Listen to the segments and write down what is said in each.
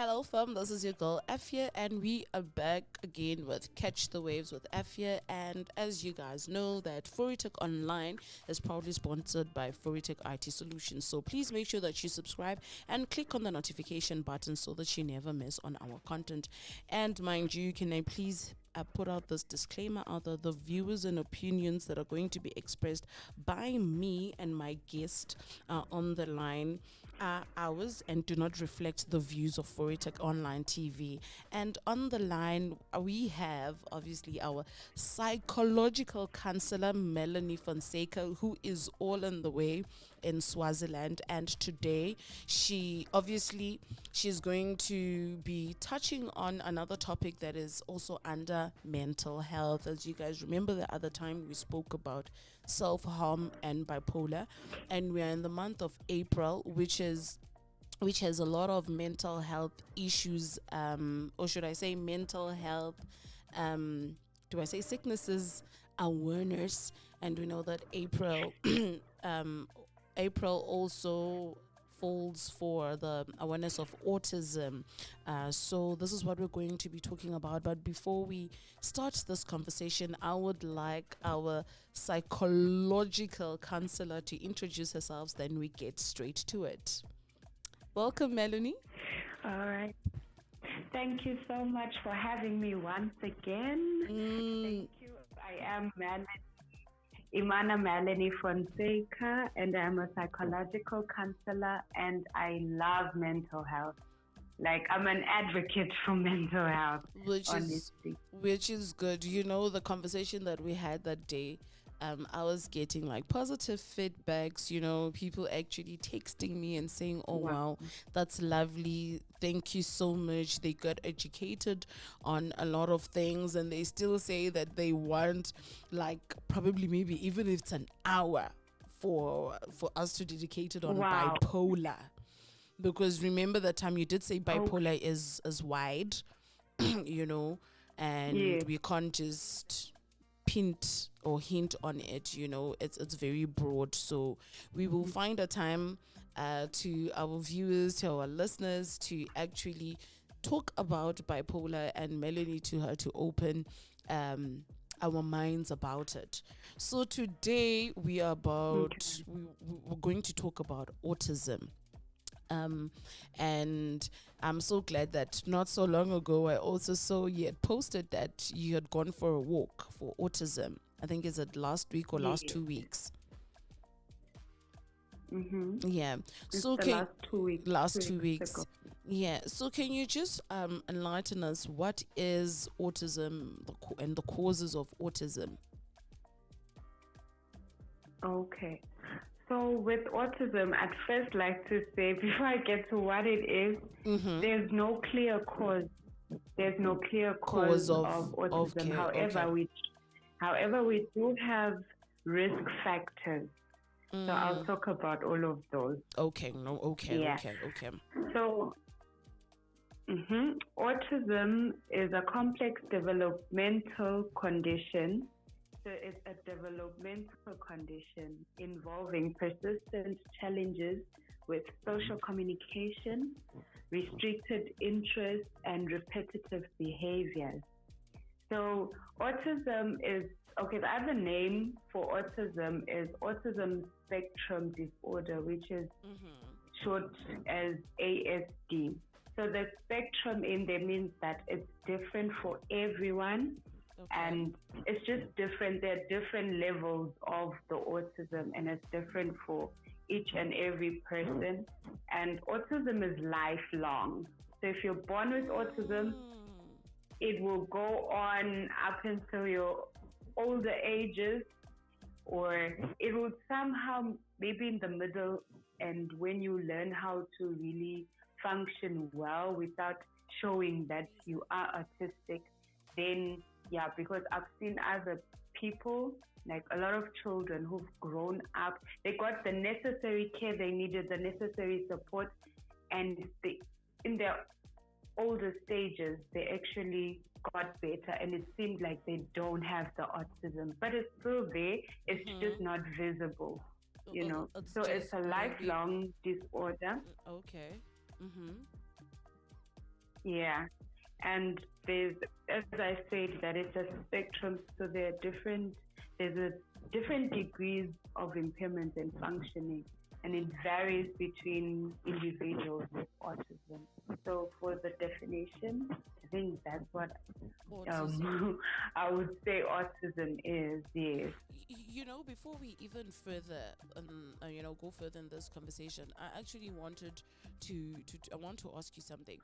Hello, fam. This is your girl Afia, and we are back again with Catch the Waves with Afia. And as you guys know, that Foritech Online is proudly sponsored by Foritech IT Solutions. So please make sure that you subscribe and click on the notification button so that you never miss on our content. And mind you, can I please put out this disclaimer out there: the viewers and opinions that are going to be expressed by me and my guest on the line are ours and do not reflect the views of Foritech Online TV. And on the line, we have obviously our psychological counselor, Melanie Fonseca, who is all in the way in Swaziland. And today, she's going to be touching on another topic that is also under mental health. As you guys remember, the other time we spoke about self-harm and bipolar, and we are in the month of April, which has a lot of mental health issues, or should I say mental health, do I say sicknesses awareness. And we know that April also falls for the awareness of autism. So this is what we're going to be talking about. But before we start this conversation, I would like our psychological counselor to introduce herself, then we get straight to it. Welcome, Melanie. All right. Thank you so much for having me once again. Thank you. I am Imana Melanie Fonseca, and I'm a psychological counselor, and I love mental health. Like, I'm an advocate for mental health, which is good. You know, the conversation that we had that day, I was getting like positive feedbacks, you know, people actually texting me and saying, oh, wow, that's lovely. Thank you so much. They got educated on a lot of things, and they still say that they want, like, probably maybe even if it's an hour for us to dedicate it on bipolar. Because remember that time you did say bipolar is wide, you know, and we can't just pint or hint on it, you know, it's very broad. So we will find a time to our viewers, to our listeners, to actually talk about bipolar, and Melanie to her to open our minds about it. So today we're going to talk about autism. And I'm so glad that not so long ago I also saw you had posted that you had gone for a walk for autism. I think is it last week or last 2 weeks? Yeah. So last 2 weeks. Yeah. So can you just enlighten us, what is autism and the causes of autism? Okay. So with autism, I'd first like to say, before I get to what it is, there's no clear cause. There's no clear cause of autism. However, we do have risk factors. So I'll talk about all of those. Okay. So autism is a complex developmental condition. So it's a developmental condition involving persistent challenges with social communication, restricted interest, and repetitive behaviors. So autism is, the other name for autism is autism spectrum disorder, which is short as ASD. So the spectrum in there means that it's different for everyone. And it's just different. There are different levels of the autism, and it's different for each and every person. And autism is lifelong. So if you're born with autism, it will go on up until your older ages, or it will somehow maybe in the middle, and when you learn how to really function well without showing that you are autistic, then because I've seen other people, like a lot of children who've grown up, they got the necessary care they needed, the necessary support, and in their older stages, they actually got better, and it seemed like they don't have the autism, but it's still there. It's just not visible, you know. So it's a maybe... lifelong disorder. Okay. Mm-hmm. Yeah. And there's, as I said, that it's a spectrum. So there's a different degrees of impairment and functioning, and it varies between individuals with autism. So for the definition, I think that's what Autism. I would say autism is. Yes. Before we even further, go further in this conversation, I actually wanted I want to ask you something.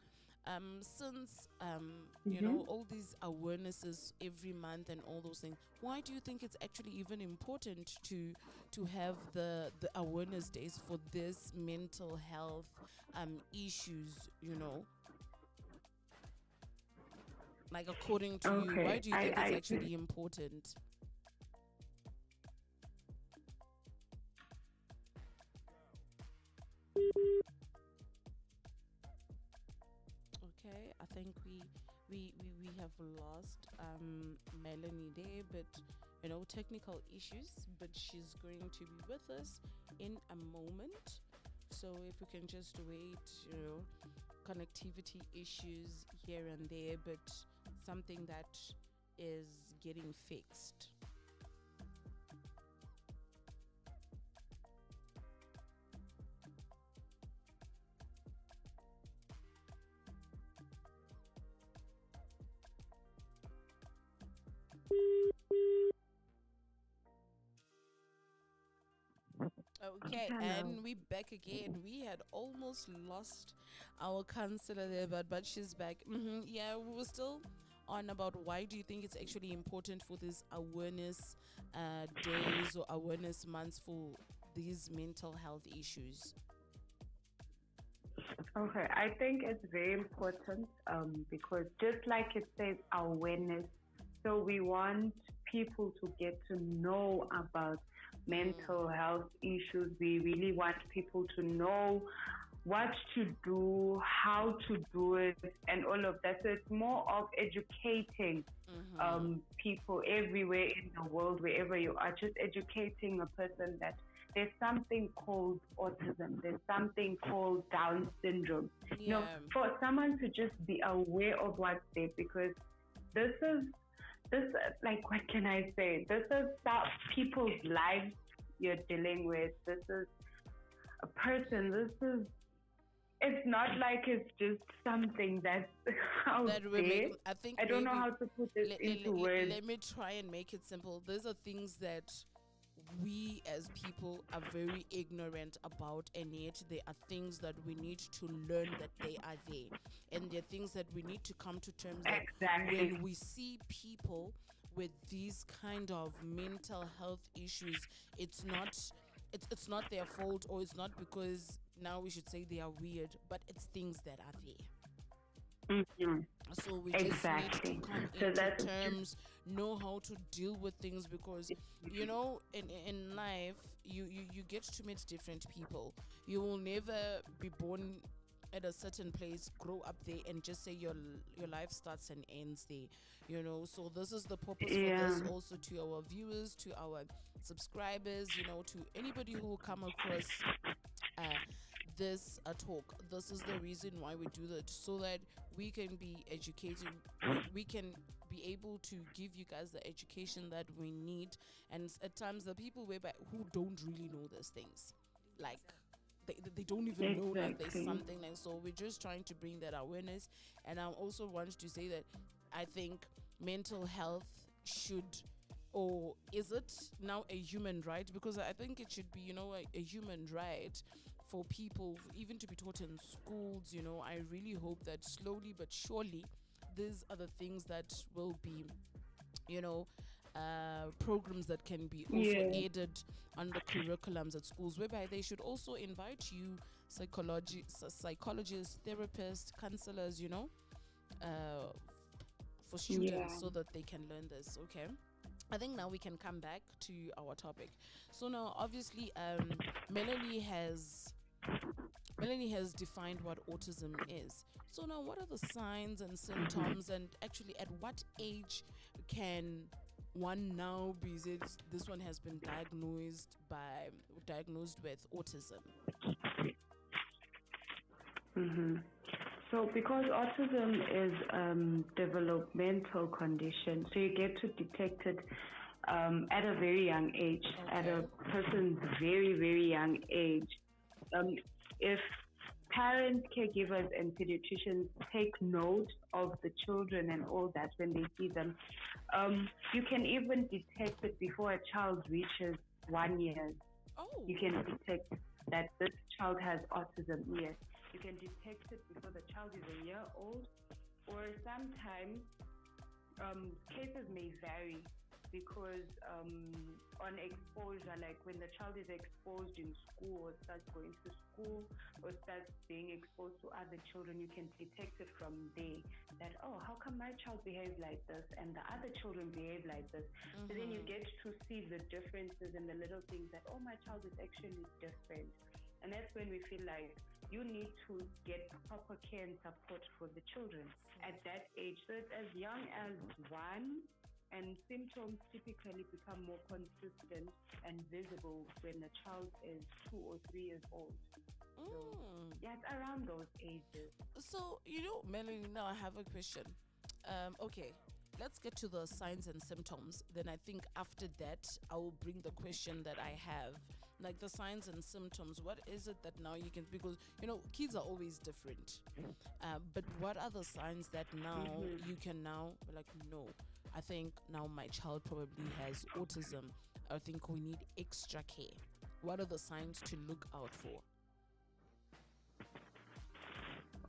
Since Mm-hmm. all these awarenesses every month and all those things, why do you think it's actually even important to have the awareness days for this mental health issues? Like, according to you, why Okay. do you think it's actually important? Okay, I think we have lost Melanie there, but technical issues, but she's going to be with us in a moment. So if we can just wait, connectivity issues here and there, but something that is getting fixed. Okay, Hello. and we back again. We had almost lost our counselor there, but she's back. Yeah, we were still on about why do you think it's actually important for these awareness days or awareness months for these mental health issues. Okay, I think it's very important because just like it says, awareness. So we want people to get to know about mental Mm, health issues. We really want people to know what to do, how to do it, and all of that. So it's more of educating mm-hmm. people everywhere in the world, wherever you are, just educating a person that there's something called autism, there's something called Down syndrome. Yeah, For someone to just be aware of what's there, because this is this like what can I say? This is people's lives you're dealing with. This is a person. This is it's not like it's just something that's out that we're there. making. I think I don't know maybe how to put this let, let, into let, words. let me try and make it simple. These are things that we as people are very ignorant about, and yet there are things that we need to learn that they are there, and there are things that we need to come to terms that Exactly. when we see people with these kind of mental health issues, it's not their fault, or it's not because now we should say they are weird, but it's things that are there. Hmm. So we just need to Exactly. come So into that's just terms, know how to deal with things, because in life you get to meet different people. You will never be born at a certain place, grow up there, and just say your life starts and ends there. So this is the purpose for yeah. this, also to our viewers, to our subscribers, to anybody who will come across uh, this talk. This is the reason why we do that, so that we can be educated. We can be able to give you guys the education that we need. And at times, the people who don't really know these things, like they don't even know like there's Exactly. something. And so we're just trying to bring that awareness. And I also want to say that I think mental health should, or is it now a human right? Because I think it should be, a human right for people even to be taught in schools. I really hope that slowly but surely these are the things that will be, you know programs that can be also Yeah. added on the curriculums at schools, whereby they should also invite you psychologists, therapists, counselors, uh, for students, Yeah. so that they can learn this. Okay, I think now we can come back to our topic. So now, obviously, Melanie has Melanie has defined what autism is. So now, what are the signs and Hmm. symptoms, and actually, at what age can one now be said this one has been diagnosed with autism? Hmm. So, because autism is developmental condition, so you get to detect it at a very young age, at Okay. a person's very, very young age. If parents, caregivers, and pediatricians take note of the children and all that when they see them, you can even detect it before a child reaches 1 year. Oh. You can detect that this child has autism. Yes, you can detect it before the child is a year old, or sometimes cases may vary because on exposure, like when the child is exposed in school or starts going to school or starts being exposed to other children, you can detect it from there that, oh, how come my child behaves like this and the other children behave like this? So then you get to see the differences and the little things that, oh, my child is actually different. And that's when we feel like you need to get proper care and support for the children at that age. So it's as young as one, and symptoms typically become more consistent and visible when the child is 2 or 3 years old. So, yeah, it's around those ages. So, Melanie, now I have a question. Okay, let's get to the signs and symptoms. Then I think after that, I will bring the question that I have. Like the signs and symptoms, what is it that now you can, because, kids are always different. But what are the signs that now you can now be like, no, I think now my child probably has autism. I think we need extra care. What are the signs to look out for?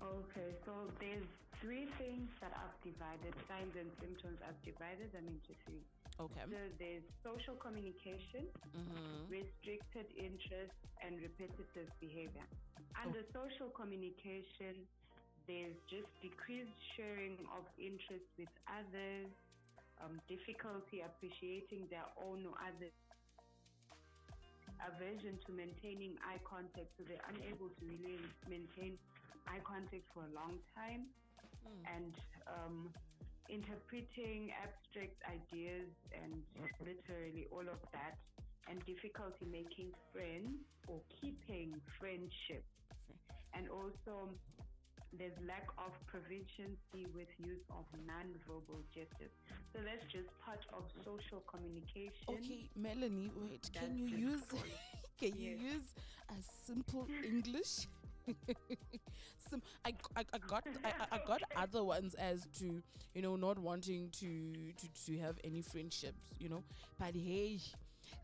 Okay, so there's three things that I've divided. Signs and symptoms, I've divided them into three. Okay. So there's social communication, restricted interest, and repetitive behavior. Under social communication, there's just decreased sharing of interest with others, difficulty appreciating their own or other, aversion to maintaining eye contact, so they're unable to really maintain eye contact for a long time, and interpreting abstract ideas and literally all of that, and difficulty making friends or keeping friendships. And also there's lack of proficiency with use of non-verbal gestures. So that's just part of social communication. Okay, Melanie, wait, That's can you just use all. can you Yes. use a simple English? I got other ones as to, not wanting to have any friendships, but hey,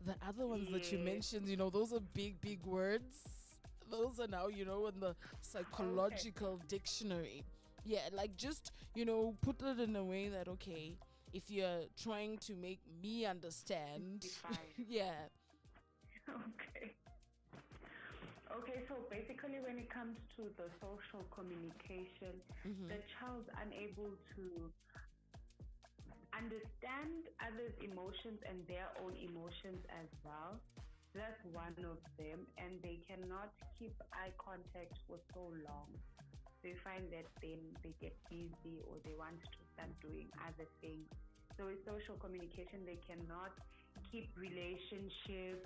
the other ones that you Yes. mentioned, those are big words. Those are now, in the psychological dictionary. Yeah, like just, put it in a way that, okay, if you're trying to make me understand, Define. yeah. Okay. Okay, so basically when it comes to the social communication, the child's unable to understand others' emotions and their own emotions as well. That's one of them, and they cannot keep eye contact for so long. They find that then they get busy or they want to start doing other things. So with social communication, they cannot keep relationships,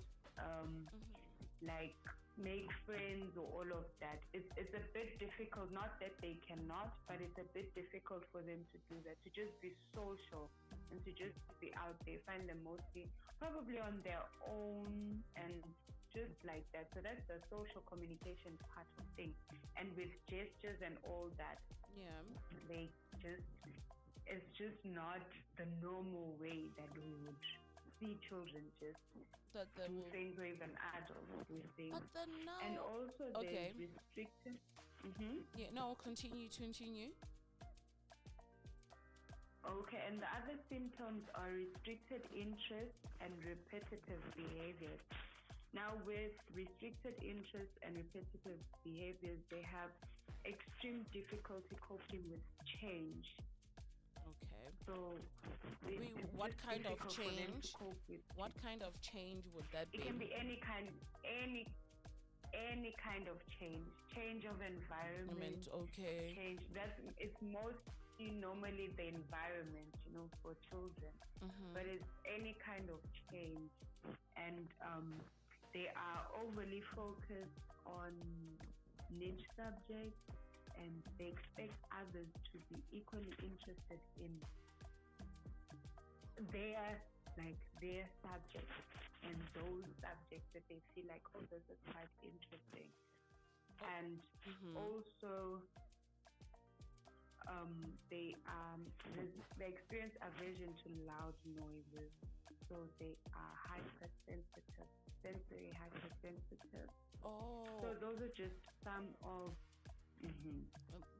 like make friends or all of that. It's a bit difficult, not that they cannot, but it's a bit difficult for them to do that, to just be social and to just be out there. Find them mostly probably on their own and just like that. So that's the social communication part of things. And with gestures and all that, Yeah. they just, it's just not the normal way that we would see children just That they do will. things, or even adults do things. But then now. And also Okay. there's restricted. Yeah. No. Continue. Okay, and the other symptoms are restricted interest and repetitive behaviors. Now, with restricted interest and repetitive behaviors, they have extreme difficulty coping with change. Okay. So, Wait, it's what just kind of difficult for them to change? cope with. What kind of change would that It be? can be any kind of change. Change of environment. Okay. Change. It's mostly normally the environment, for children. But it's any kind of change, and they are overly focused on niche subjects. and they expect others to be equally interested in their subjects and those subjects that they feel like, oh, this is quite interesting. And also they experience aversion to loud noises, so they are hypersensitive, sensory hypersensitive. Oh, So those are just some of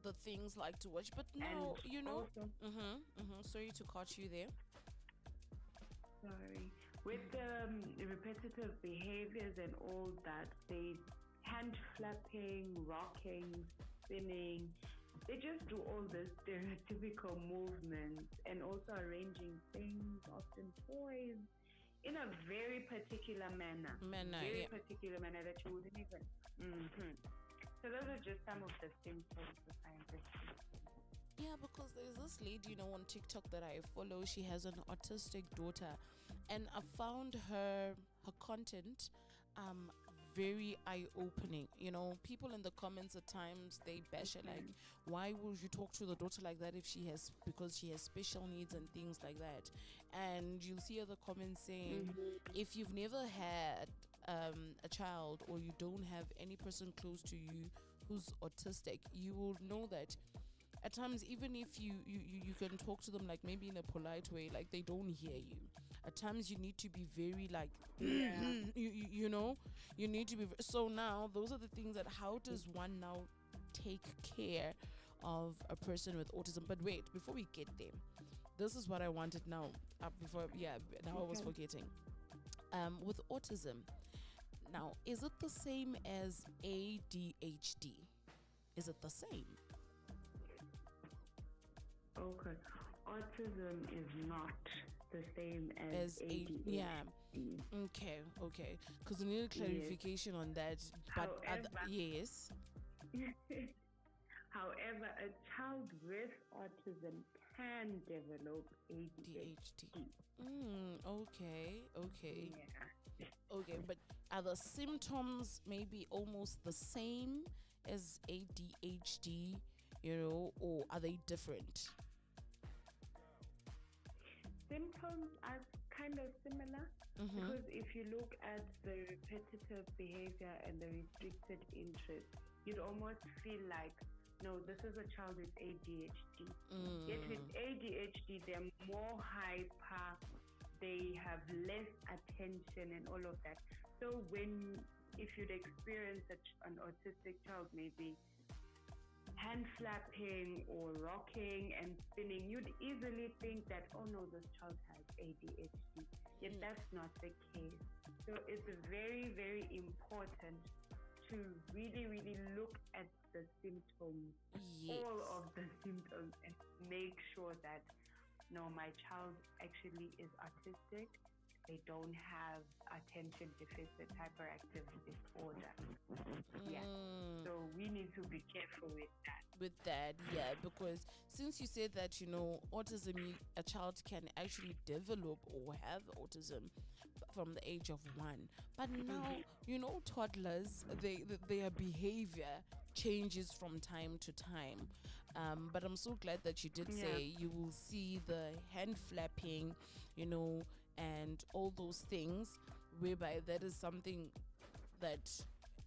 the things like to watch. But now, also, sorry to cut you there. sorry, with the repetitive behaviors and all that, they hand flapping, rocking, spinning. They just do all the stereotypical movements and also arranging things, often toys, in a very particular manner. Particular manner that you wouldn't even. So those are just some of the symptoms that I understand. Yeah, because there's this lady, on TikTok that I follow. She has an autistic daughter, and I found her content very eye-opening. People in the comments at times, they bash her like, why would you talk to the daughter like that because she has special needs and things like that. And you'll see other comments saying, if you've never had a child, or you don't have any person close to you who's autistic, you will know that at times, even if you can talk to them like maybe in a polite way, like they don't hear you. At times you need to be very like, you need to be. So now those are the things that, how does one now take care of a person with autism? But wait, before we get there, this is what I wanted now. I was forgetting. With autism, now, is it the same as ADHD? Is it the same? Okay. Autism is not the same as ADHD. Yeah. Okay. Because we need a clarification on that. But yes. However, a child with autism can develop ADHD. Okay. Yeah. Okay, but are the symptoms maybe almost the same as ADHD, or are they different? Symptoms are kind of similar, because if you look at the repetitive behavior and the restricted interest, you'd almost feel like, no, this is a child with ADHD. Yet with ADHD, they're more hyper, they have less attention and all of that. So if you'd experience an autistic child maybe hand flapping or rocking and spinning, you'd easily think that, oh no, this child has ADHD. Yet that's not the case. So it's very, very important to really, really look at the symptoms, all of the symptoms, and make sure that, no, my child actually is autistic. They don't have attention deficit hyperactive disorder. Yeah. So we need to be careful with that. Yeah, because since you said that, autism, a child can actually develop or have autism from the age of 1. But now, toddlers, their behavior changes from time to time. But I'm so glad that you did say you will see the hand flapping, and all those things, whereby that is something that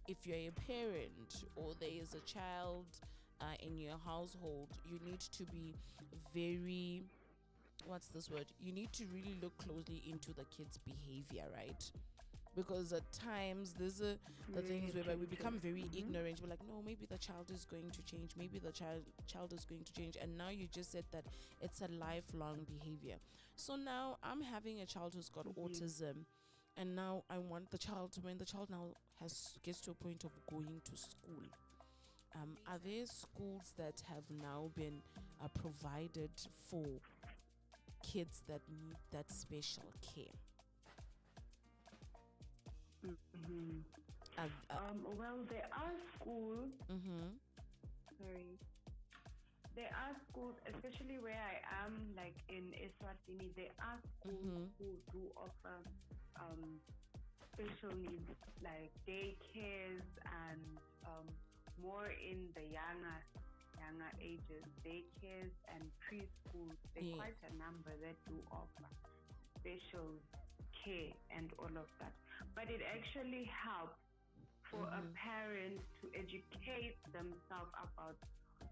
if you're a parent or there is a child in your household, you need to be very, you need to really look closely into the kid's behavior, right? Because at times there's the things whereby we become very ignorant. We're like, no, maybe the child is going to change. Maybe the child is going to change. And now you just said that it's a lifelong behavior. So now I'm having a child who's got autism, and now I want the child, when the child now gets to a point of going to school, are there schools that have now been provided for kids that need that special care? Well, there are schools. There are schools, especially where I am, like in Eswatini. There are schools who do offer special needs, like daycares and more in the younger younger ages, daycares and preschools, there are quite a number that do offer special care and all of that. But it actually helps for a parent to educate themselves about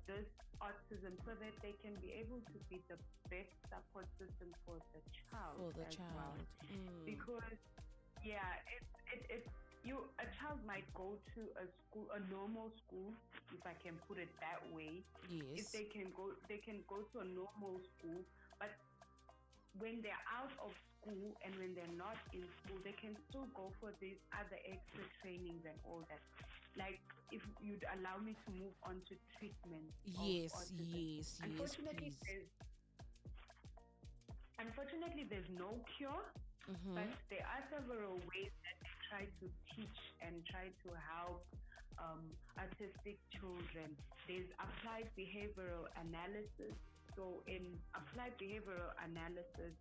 this autism so that they can be able to be the best support system for the child. Well. Because a child might go to a normal school, if I can put it that way. Yes. If they can go to a normal school, but when they're out of school and when they're not in school, they can still go for these other extra trainings and all that. Like, if you'd allow me to move on to treatment. Yes. Unfortunately, there's no cure, but there are several ways that they try to teach and try to help autistic children. There's applied behavioral analysis. So in applied behavioral analysis,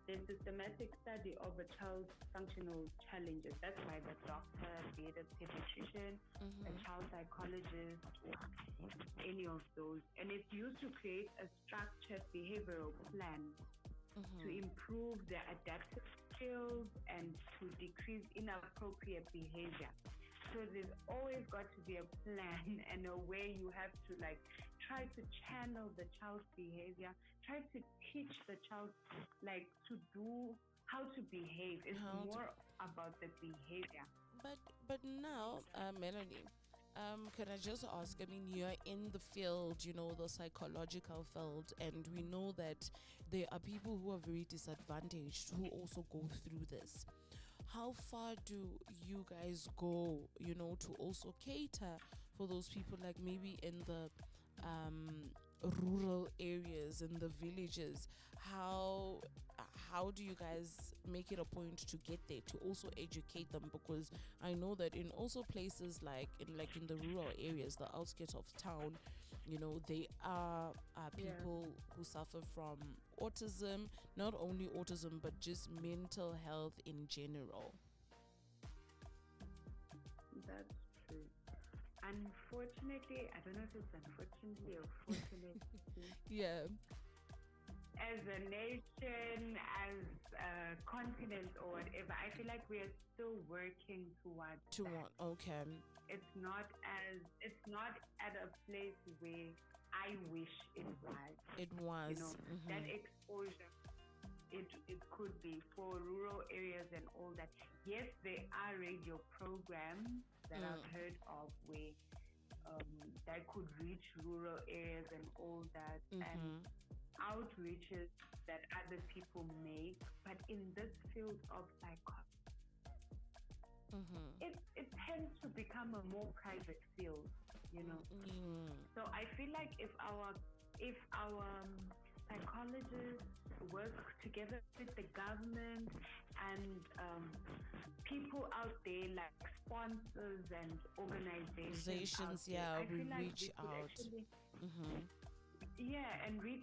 the systematic study of a child's functional challenges. That's why the doctor, be it a pediatrician, a child psychologist, or any of those. And it's used to create a structured behavioral plan to improve their adaptive skills and to decrease inappropriate behavior. So there's always got to be a plan and a way you have to try to channel the child's behavior, try to teach the child to do how to behave. It's more about the behavior. But now, Melanie, can I just ask, I mean, you're in the field, the psychological field, and we know that there are people who are very disadvantaged who also go through this. How far do you guys go, to also cater for those people, like maybe in the rural areas, in the villages? How do you guys make it a point to get there, to also educate them? Because I know that in also places like in the rural areas, the outskirts of town, they are people who suffer from autism, not only autism, but just mental health in general. That's true. Unfortunately, I don't know if it's unfortunately or fortunately. Yeah. As a nation, as a continent or whatever, I feel like we are still working towards that. Okay. It's not at a place where I wish it was. It was. That exposure. It could be for rural areas and all that. Yes, there are radio programs that I've heard of where that could reach rural areas and all that, and outreaches that other people make. But in this field of psychology, it tends to become a more private field, So I feel like if our psychologists work together with the government and people out there, like sponsors and organizations, we reach out.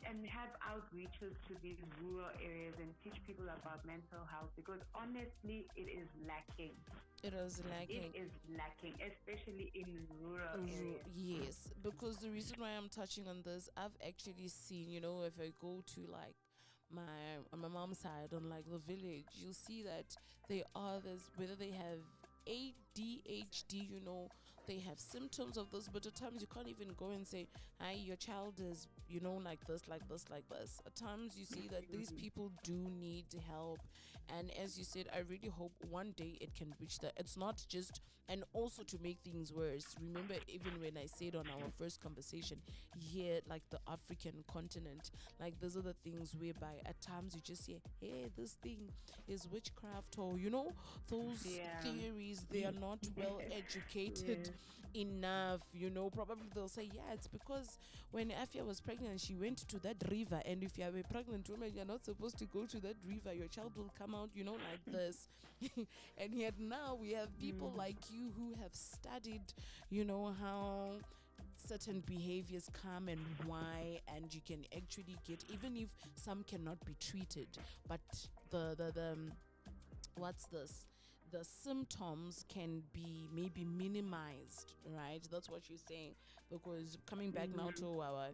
And have outreaches to these rural areas and teach people about mental health, because honestly, it is lacking. It is lacking, especially in rural areas. Yes, because the reason why I'm touching on this, I've actually seen, if I go to my mom's side on the village, you'll see that they are this, whether they have ADHD, they have symptoms of this, but at times you can't even go and say, hi, your child is, like this. At times you see that these people do need help. And as you said, I really hope one day it can reach that. It's not just, and also to make things worse, remember, even when I said on our first conversation, here, the African continent, those are the things whereby at times you just say, hey, this thing is witchcraft, or, those theories, they are not well educated enough, probably they'll say, it's because when Afia was pregnant, she went to that river, and if you are a pregnant woman, you're not supposed to go to that river, your child will come out, like this. And yet now we have people like you who have studied, how certain behaviors come and why, and you can actually get, even if some cannot be treated, but the what's this, the symptoms can be maybe minimized, right? That's what you're saying. Because coming back now to our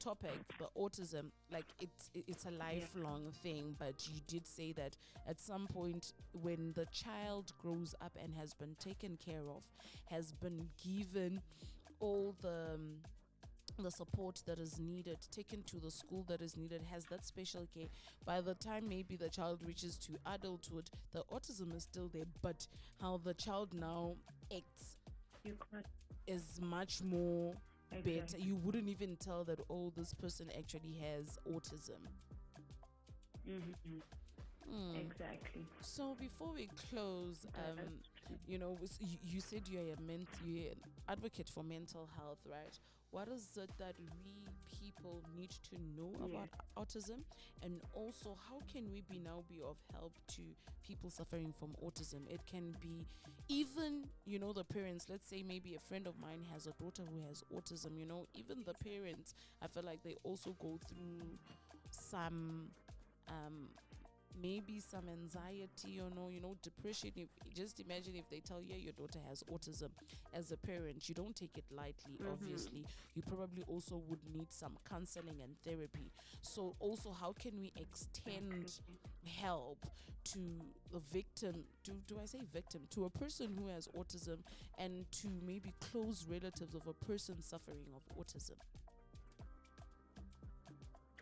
topic, the autism, like it's a lifelong thing, but you did say that at some point when the child grows up and has been taken care of, has been given all the support that is needed, taken to the school that is needed, has that special care, by the time maybe the child reaches to adulthood, the autism is still there, but how the child now acts is much more better. You wouldn't even tell that, oh, this person actually has autism. Exactly. So before we close, you said you're an advocate for mental health, right? What is it that we people need to know about autism, and also how can we be of help to people suffering from autism? It can be even the parents. Let's say maybe a friend of mine has a daughter who has autism. Even the parents, I feel like they also go through some maybe some anxiety depression. If just imagine if they tell you your daughter has autism, as a parent you don't take it lightly. Obviously you probably also would need some counseling and therapy. So also, how can we extend help to the victim, do I say victim, to a person who has autism, and to maybe close relatives of a person suffering of autism?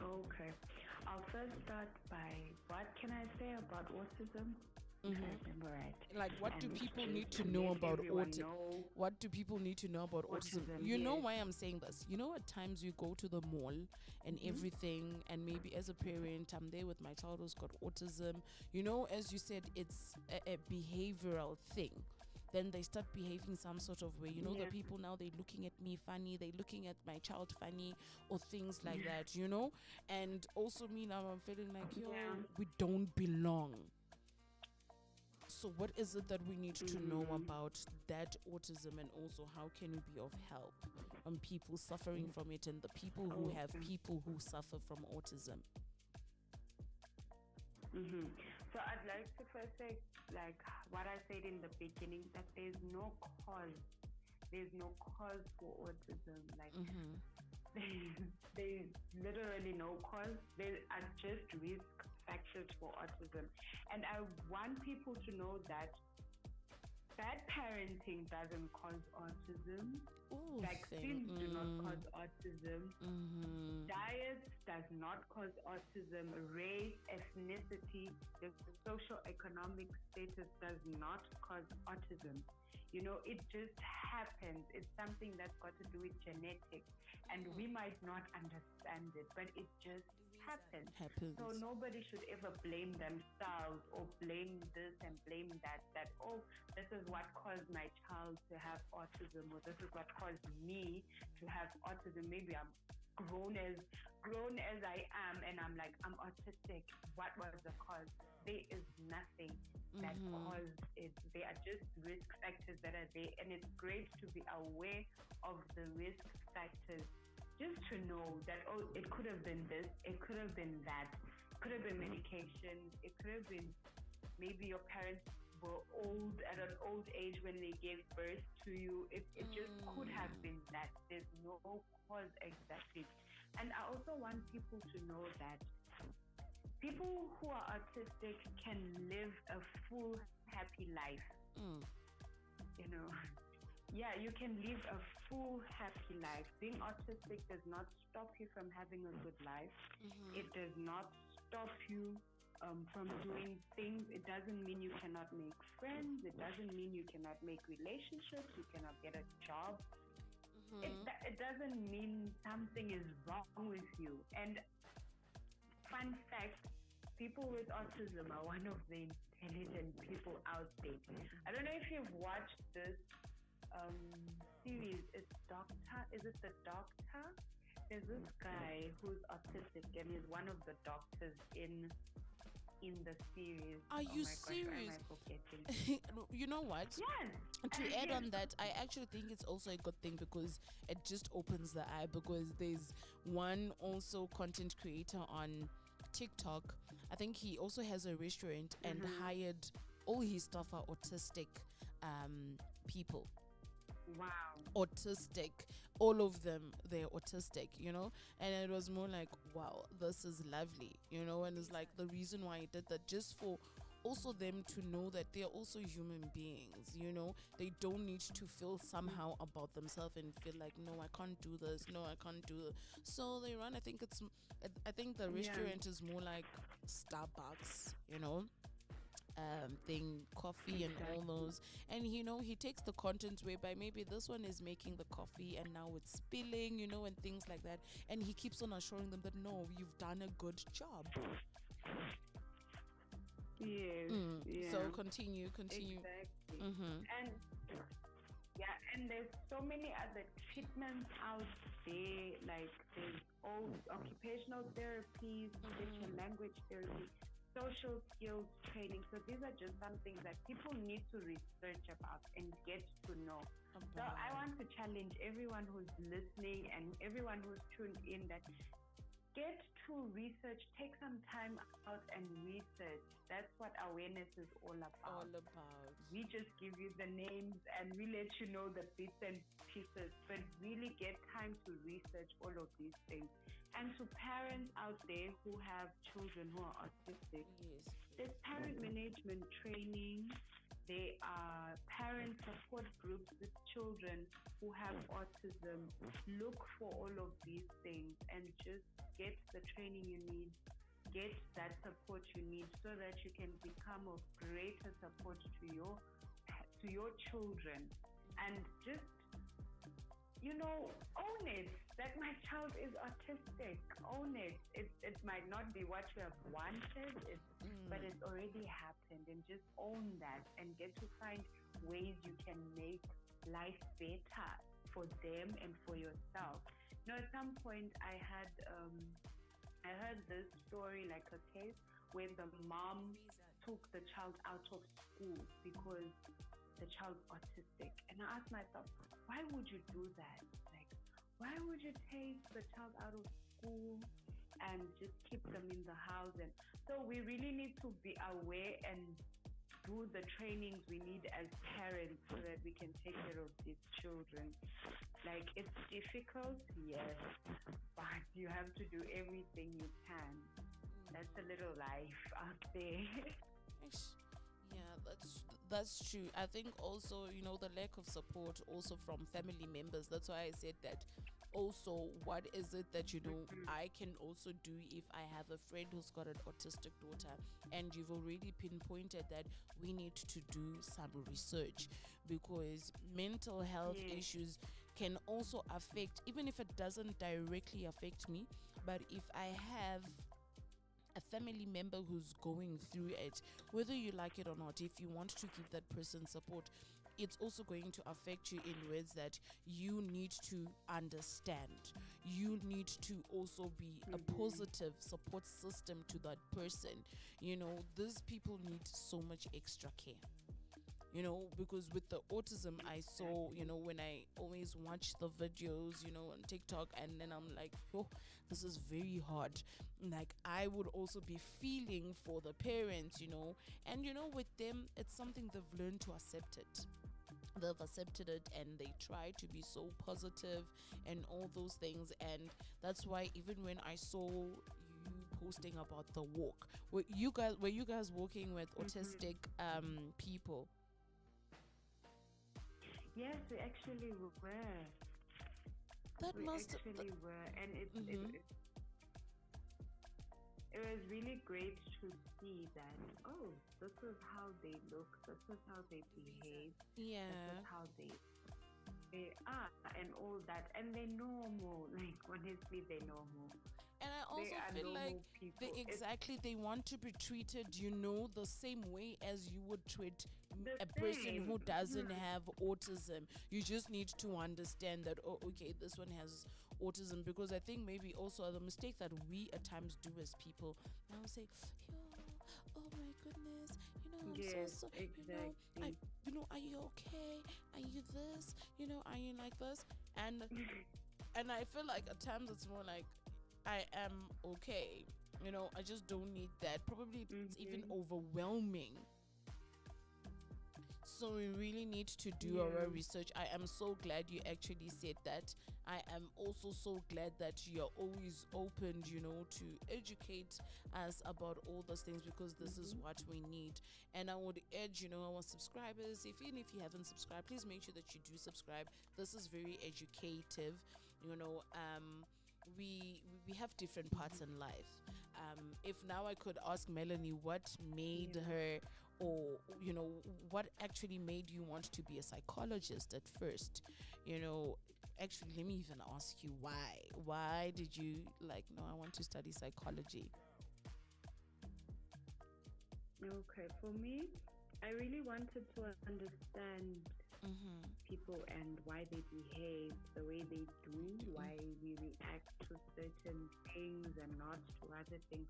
Okay. I'll first start by, what can I say about autism? If I remember right. Like, what do people need to know about autism? What do people need to know about autism? You know why I'm saying this? At times you go to the mall and everything, and maybe as a parent, I'm there with my child who's got autism. As you said, it's a behavioral thing. Then they start behaving some sort of way. The people now, they're looking at me funny, they're looking at my child funny, or things like that, And also me now, I'm feeling like, we don't belong. So what is it that we need to know about that autism, and also how can we be of help on people suffering from it, and the people who have people who suffer from autism? So I'd like to first say, like what I said in the beginning, that there's no cause for autism. Like there's literally no cause. There are just risk factors for autism. And I want people to know that bad parenting doesn't cause autism. Vaccines do not cause autism. Diet does not cause autism. Race, ethnicity, the socio-economic status does not cause autism. It just happens. It's something that's got to do with genetics, and we might not understand it, but it just happens. So nobody should ever blame themselves or blame this and blame that, oh, this is what caused my child to have autism, or this is what caused me to have autism. Maybe I'm grown as I am, and I'm like, I'm autistic. What was the cause? There is nothing that caused it. They are just risk factors that are there, and it's great to be aware of the risk factors. Just to know that, oh, it could have been this, it could have been that, it could have been medication, it could have been maybe your parents were old at an old age when they gave birth to you. It just could have been that. There's no cause exactly. And I also want people to know that people who are autistic can live a full, happy life. Yeah, you can live a full, happy life. Being autistic does not stop you from having a good life. It does not stop you from doing things. It doesn't mean you cannot make friends. It doesn't mean you cannot make relationships. You cannot get a job. It doesn't mean something is wrong with you. And fun fact, people with autism are one of the intelligent people out there. I don't know if you've watched this series. It's Doctor. Is it the Doctor? There's this guy who's autistic, and he's one of the doctors in the series. Are you serious? You know what? Yes. To add on that, I actually think it's also a good thing, because it just opens the eye, because there's one also content creator on TikTok. I think he also has a restaurant and hired all his staff are autistic people. Wow. Autistic, all of them, they're autistic, and it was more like, wow, this is lovely, and it's like the reason why he did that, just for also them to know that they're also human beings. They don't need to feel somehow about themselves and feel like, no, I can't do this, no, I can't do it. So they run, I think the restaurant is more like Starbucks, thing, coffee and all those. And he takes the content whereby maybe this one is making the coffee and now it's spilling, and things like that, and he keeps on assuring them that, no, you've done a good job. Yes. Yeah. So continue. Exactly. And there's so many other treatments out there, like there's all occupational therapies, speech and language therapy, social skills training. So these are just some things that people need to research about and get to know. So I want to challenge everyone who's listening and everyone who's tuned in that get to research, take some time out and research. That's what awareness is all about. We just give you the names and we let you know the bits and pieces, but really get time to research all of these things. And to parents out there who have children who are autistic, there's parent management training. There are parent support groups with children who have autism. Look for all of these things and just get the training you need, get that support you need so that you can become of greater support to your children. And just, own it, that my child is autistic. Own it. It might not be what you have wanted, but it's already happened. And just own that and get to find ways you can make life better for them and for yourself. At some point I heard this story, like a case where the mom took the child out of school because the child's autistic. And I asked myself, why would you do that? Like, why would you take the child out of school and just keep them in the house? And so we really need to be aware and do the trainings we need as parents so that we can take care of these children. Like, it's difficult, yes, but you have to do everything you can. That's a little life out there. Yeah, that's true. I think also, the lack of support also from family members. That's why I said that. Also, what is it that I can also do if I have a friend who's got an autistic daughter, and you've already pinpointed that we need to do some research, because mental health issues can also affect, even if it doesn't directly affect me, but if I have a family member who's going through it, whether you like it or not, if you want to give that person support, it's also going to affect you in ways that you need to understand. You need to also be a positive support system to that person. These people need so much extra care. Because with the autism, I saw, when I always watch the videos, on TikTok, and then I'm like, oh, this is very hard. Like, I would also be feeling for the parents, and with them, it's something they've learned to accept it. They've accepted it and they try to be so positive and all those things. And that's why even when I saw you posting about the walk, were you guys walking with autistic people? Yes, we actually were. And it was really great to see that, this is how they look, this is how they behave, this is how they are, and all that. And they're normal. Like, honestly, they're normal. And I also feel like they want to be treated, the same way as you would treat a person who doesn't have autism. You just need to understand that, this one has autism. Because I think maybe also the mistake that we at times do as people, I would say, oh my goodness, I'm so exactly. Are you okay? Are you this? Are you like this? And I feel like at times it's more like, I am okay. I just don't need that. Probably it's even overwhelming So we really need to do our research. I am so glad you actually said that. I am also so glad that you're always open, to educate us about all those things, because this is what we need. And I would urge, our subscribers, even if you haven't subscribed, please make sure that you do subscribe. This is very educative. We have different parts in life. If now I could ask Melanie what made her, or what actually made you want to be a psychologist at first, actually let me even ask you why did you no, I want to study psychology? Okay, for me, I really wanted to understand people and why they behave the way they do, why we react to certain things and not to other things.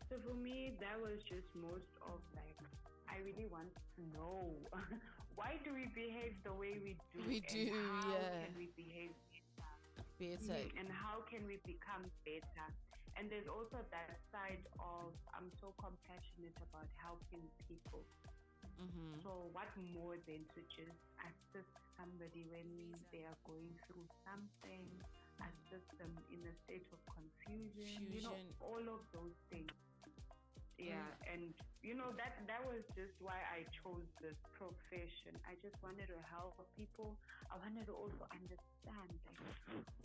So for me, that was just most of I really want to know why do we behave the way we do? We do, and how yeah. can we behave Better. and how can we become better? And there's also that side of I'm so compassionate about helping people. So what more than to just assist somebody when they are going through something, assist them in a state of confusion, all of those things. Yeah, and that was just why I chose this profession. I just wanted to help people. I wanted to also understand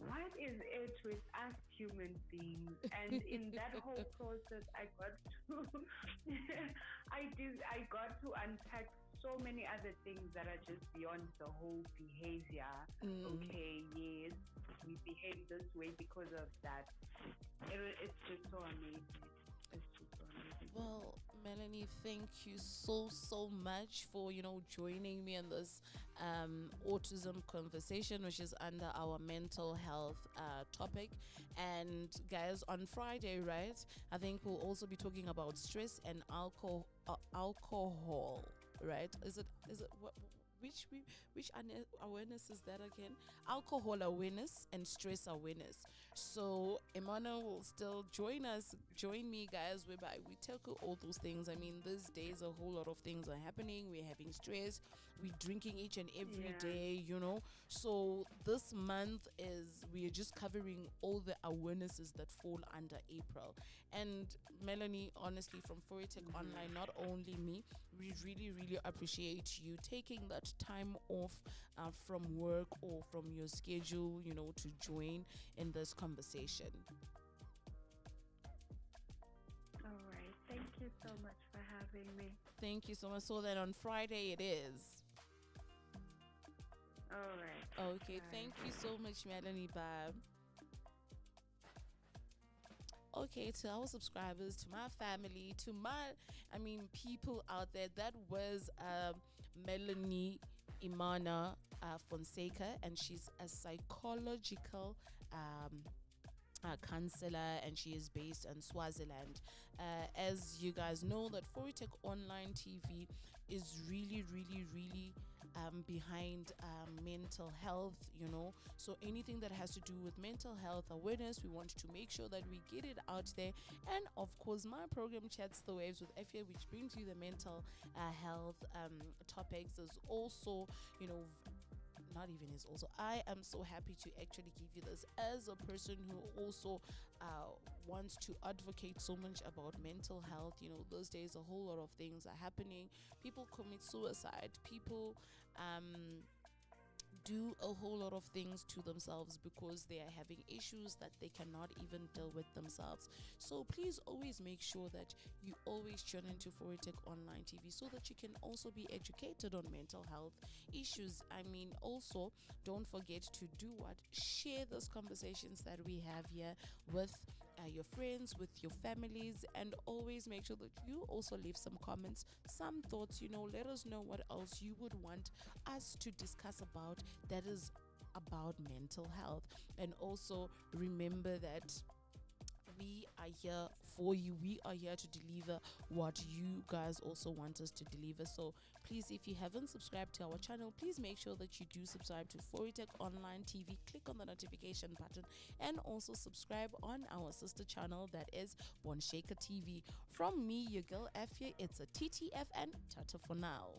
what is it with us human beings. And in that whole process, I got to I got to unpack so many other things that are just beyond the whole behavior. Okay, yes, we behave this way because of that. It's just so amazing. Well, Melanie, thank you so much for joining me in this autism conversation, which is under our mental health topic. And guys, on Friday, right, I think we'll also be talking about stress and alcohol, right? Is it what? Which awareness is that again? Alcohol awareness and stress awareness. So Emmanuel will still join me, guys, whereby we tackle all those things. I mean, these days a whole lot of things are happening. We're having stress, we're drinking each and every day, So this month we are just covering all the awarenesses that fall under April. And Melanie, honestly, from Foritech Online, not only me, we really, really appreciate you taking that time off from work or from your schedule, to join in this conversation. All right. Thank you so much for having me. Thank you so much. So then on Friday it is. All right. Okay. Bye. Thank you so much, Melanie. Bye. Okay, to our subscribers, to my family, to people out there, that was Melanie Imana Fonseca, and she's a psychological counselor, and she is based in Swaziland. As you guys know, that Foritech Online TV is really, really, really behind mental health, so anything that has to do with mental health awareness, we want to make sure that we get it out there. And of course, my program Chats the Waves with Afia, which brings you the mental health topics, is also I am so happy to actually give you this as a person who also wants to advocate so much about mental health. Those days a whole lot of things are happening. People commit suicide, people do a whole lot of things to themselves because they are having issues that they cannot even deal with themselves. So please always make sure that you always tune into Foritech Online TV so that you can also be educated on mental health issues. Also don't forget to share those conversations that we have here with your friends, with your families, and always make sure that you also leave some comments, some thoughts. Let us know what else you would want us to discuss about that is about mental health. And also remember that we are here for you. We are here to deliver what you guys also want us to deliver. So please, if you haven't subscribed to our channel, please make sure that you do subscribe to Foritech Online TV. Click on the notification button and also subscribe on our sister channel, that is Bonsheka TV. From me, your girl Afia, it's a TTF, and tata for now.